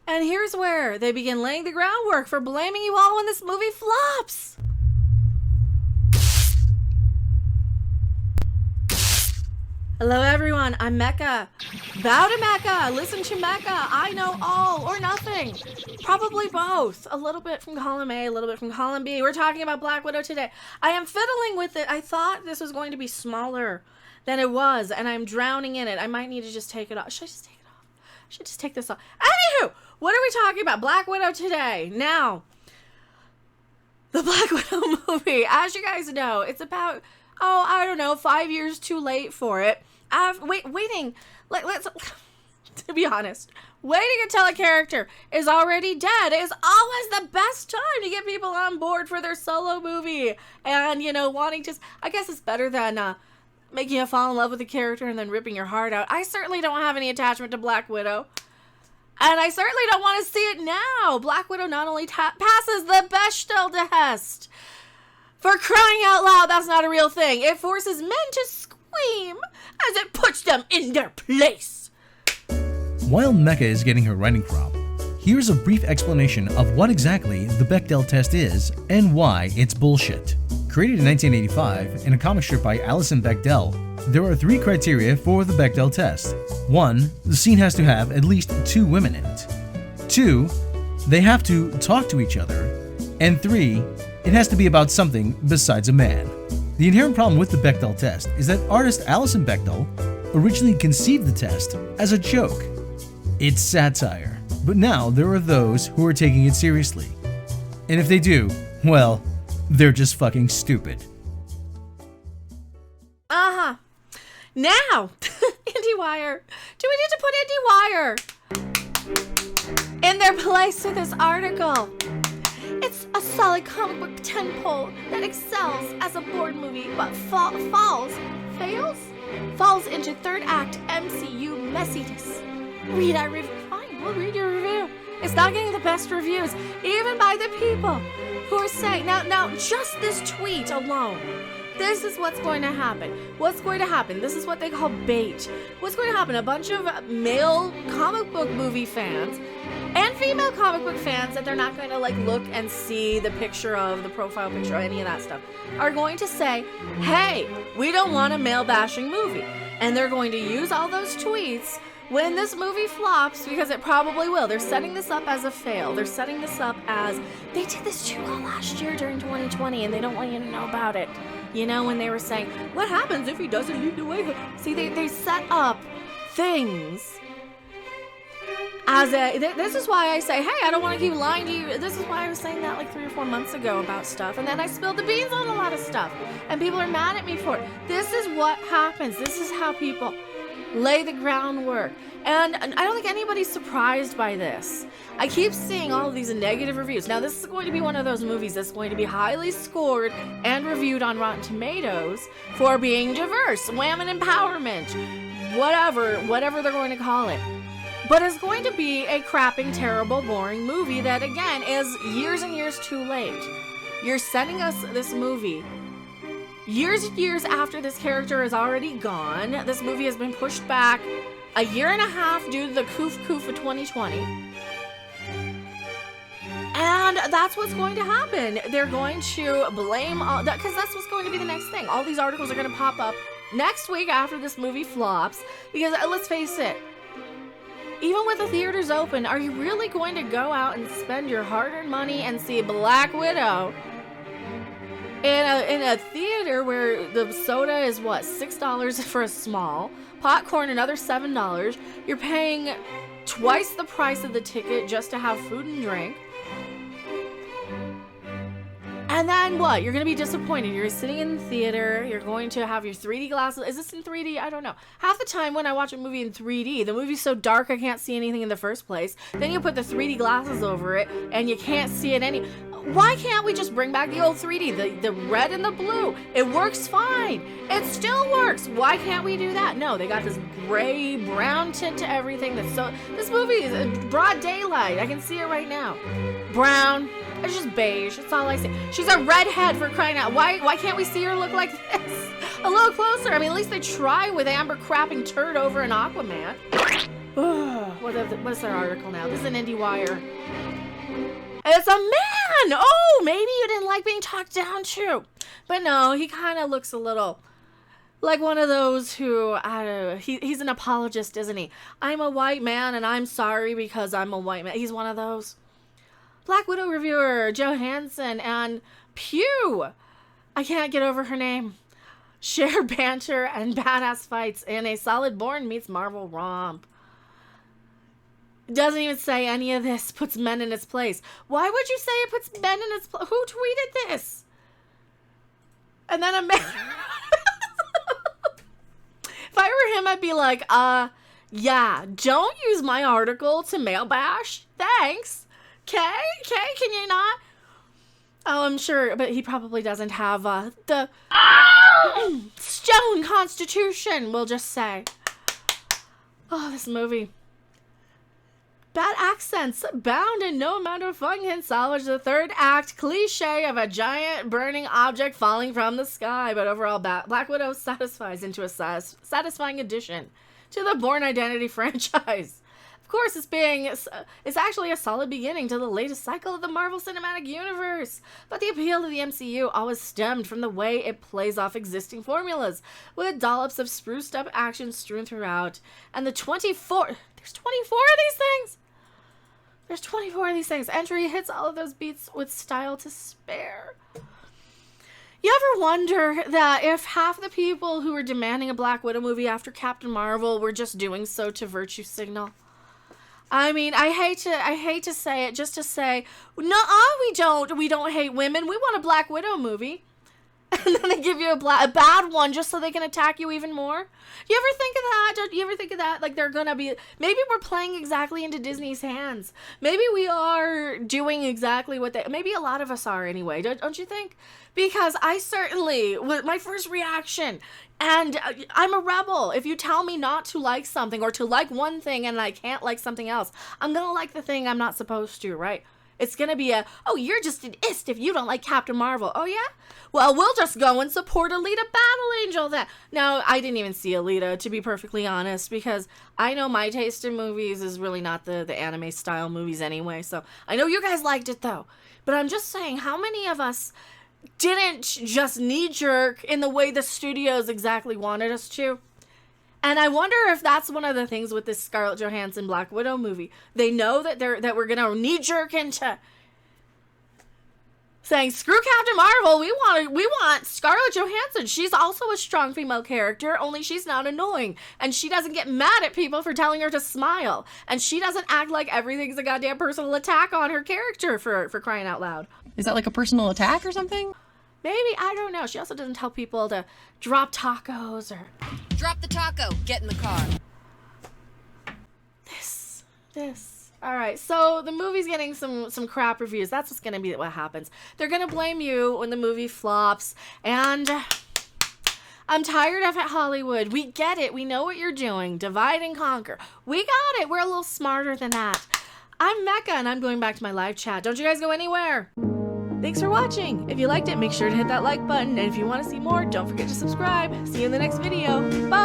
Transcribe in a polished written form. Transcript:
And here's where they begin laying the groundwork for blaming you all when this movie flops. Hello everyone, I'm Mecha. Bow to Mecha, listen to Mecha. I know all or nothing. Probably both. A little bit from column A, a little bit from column B. We're talking about Black Widow today. I am fiddling with it. I thought this was going to be smaller than it was, and I'm drowning in it. I might need to just take it off. Should I just take it off? I should just take this off. Anywho, what are we talking about? Black Widow today. Now, the Black Widow movie, as you guys know, it's about... 5 years too late for it. Let's to be honest, waiting until a character is already dead is always the best time to get people on board for their solo movie. And, wanting to... I guess it's better than making you fall in love with a character and then ripping your heart out. I certainly don't have any attachment to Black Widow. And I certainly don't want to see it now. Black Widow not only passes the Bechdel test... For crying out loud, that's not a real thing. It forces men to scream as it puts them in their place. While Mecha is getting her writing crop, here's a brief explanation of what exactly the Bechdel test is and why it's bullshit. Created in 1985 in a comic strip by Alison Bechdel, there are 3 criteria for the Bechdel test. 1, the scene has to have at least 2 women in it. 2, they have to talk to each other. And 3, it has to be about something besides a man. The inherent problem with the Bechdel test is that artist Alison Bechdel originally conceived the test as a joke. It's satire, but now there are those who are taking it seriously. And if they do, well, they're just fucking stupid. Now, IndieWire. Do we need to put IndieWire in their place with this article? It's a solid comic book tentpole that excels as a board movie, but falls into third act MCU messiness. Read our review. Fine, we'll read your review. It's not getting the best reviews, even by the people who are saying, now, just this tweet alone. This is what's going to happen. What's going to happen? This is what they call bait. What's going to happen? A bunch of male comic book movie fans and female comic book fans that they're not going to look and see the picture of, the profile picture or any of that stuff, are going to say, hey, we don't want a male bashing movie. And they're going to use all those tweets when this movie flops, because it probably will. They're setting this up as a fail. They're setting this up as, they did this too well last year during 2020 and they don't want you to know about it. When they were saying, what happens if he doesn't lead the way? See, they set up things as this is why I say, hey, I don't want to keep lying to you. This is why I was saying that 3 or 4 months ago about stuff. And then I spilled the beans on a lot of stuff. And people are mad at me for it. This is what happens. This is how people lay the groundwork. And I don't think anybody's surprised by this. I keep seeing all of these negative reviews. Now, this is going to be one of those movies that's going to be highly scored and reviewed on Rotten Tomatoes for being diverse, women empowerment, whatever they're going to call it. But it's going to be a crapping, terrible, boring movie that, again, is years and years too late. You're sending us this movie years and years after this character is already gone. This movie has been pushed back a year and a half due to the coof of 2020. And that's what's going to happen. They're going to blame all that, because that's what's going to be the next thing. All these articles are going to pop up next week after this movie flops. Because let's face it, even with the theaters open, are you really going to go out and spend your hard-earned money and see Black Widow in a theater where the soda is $6 for a small, popcorn another $7? You're paying twice the price of the ticket just to have food and drink. And then what? You're going to be disappointed. You're sitting in the theater. You're going to have your 3D glasses. Is this in 3D? I don't know. Half the time when I watch a movie in 3D, the movie's so dark I can't see anything in the first place. Then you put the 3D glasses over it and you can't see it any... Why can't we just bring back the old 3D? The red and the blue. It works fine. It still works. Why can't we do that? No, they got this gray, brown tint to everything. This movie is broad daylight. I can see it right now. Brown. It's just beige. That's all I see. She's a redhead, for crying out. Why can't we see her look like this? A little closer. I mean, at least they try with Amber crapping turd over an Aquaman. What what's their article now? This is an IndieWire. It's a man! Oh, maybe you didn't like being talked down to. But no, he kind of looks a little like one of those who, he's an apologist, isn't he? I'm a white man and I'm sorry because I'm a white man. He's one of those. Black Widow reviewer Johansson and Pew, I can't get over her name, share banter and badass fights in a solid Bourne meets Marvel romp. Doesn't even say any of this puts men in its place. Why would you say it puts men in its place? Who tweeted this? And then a man... If I were him, I'd be like, yeah, don't use my article to male bash. Thanks. Okay, can you not? Oh, I'm sure, but he probably doesn't have the stone constitution, we'll just say. Oh, this movie. Bad accents, bound in no amount of fun can salvage the third act cliche of a giant burning object falling from the sky. But overall, Black Widow satisfies into a satisfying addition to the Bourne Identity franchise. Of course, it's actually a solid beginning to the latest cycle of the Marvel Cinematic Universe. But the appeal to the MCU always stemmed from the way it plays off existing formulas, with dollops of spruced up action strewn throughout. And there's 24 of these things! There's 24 of these things. Entry hits all of those beats with style to spare. You ever wonder that if half the people who were demanding a Black Widow movie after Captain Marvel were just doing so to virtue signal? I mean, I hate to say it, just to say, no, we don't hate women. We want a Black Widow movie. And then they give you a bad one just so they can attack you even more. You ever think of that? You ever think of that? Like, they're gonna be... Maybe we're playing exactly into Disney's hands. Maybe we are doing exactly what they... Maybe a lot of us are anyway, don't you think? Because I certainly... My first reaction... And I'm a rebel. If you tell me not to like something or to like one thing and I can't like something else, I'm gonna like the thing I'm not supposed to, right? It's gonna be oh, you're just an ist if you don't like Captain Marvel. Oh, yeah? Well, we'll just go and support Alita Battle Angel then. Now, I didn't even see Alita, to be perfectly honest, because I know my taste in movies is really not the anime-style movies anyway, so I know you guys liked it, though. But I'm just saying, how many of us didn't just knee-jerk in the way the studios exactly wanted us to? And I wonder if that's one of the things with this Scarlett Johansson Black Widow movie. They know that we're gonna knee-jerk into saying, screw Captain Marvel, we want Scarlett Johansson. She's also a strong female character, only she's not annoying. And she doesn't get mad at people for telling her to smile. And she doesn't act like everything's a goddamn personal attack on her character for crying out loud. Is that like a personal attack or something? Maybe, I don't know. She also doesn't tell people to drop tacos or... Drop the taco, get in the car. This. Alright, so the movie's getting some crap reviews. That's what's gonna be what happens. They're gonna blame you when the movie flops, and I'm tired of it, Hollywood. We get it. We know what you're doing. Divide and conquer. We got it. We're a little smarter than that. I'm Mecha, and I'm going back to my live chat. Don't you guys go anywhere. Thanks for watching. If you liked it, make sure to hit that like button. And if you want to see more, don't forget to subscribe. See you in the next video. Bye!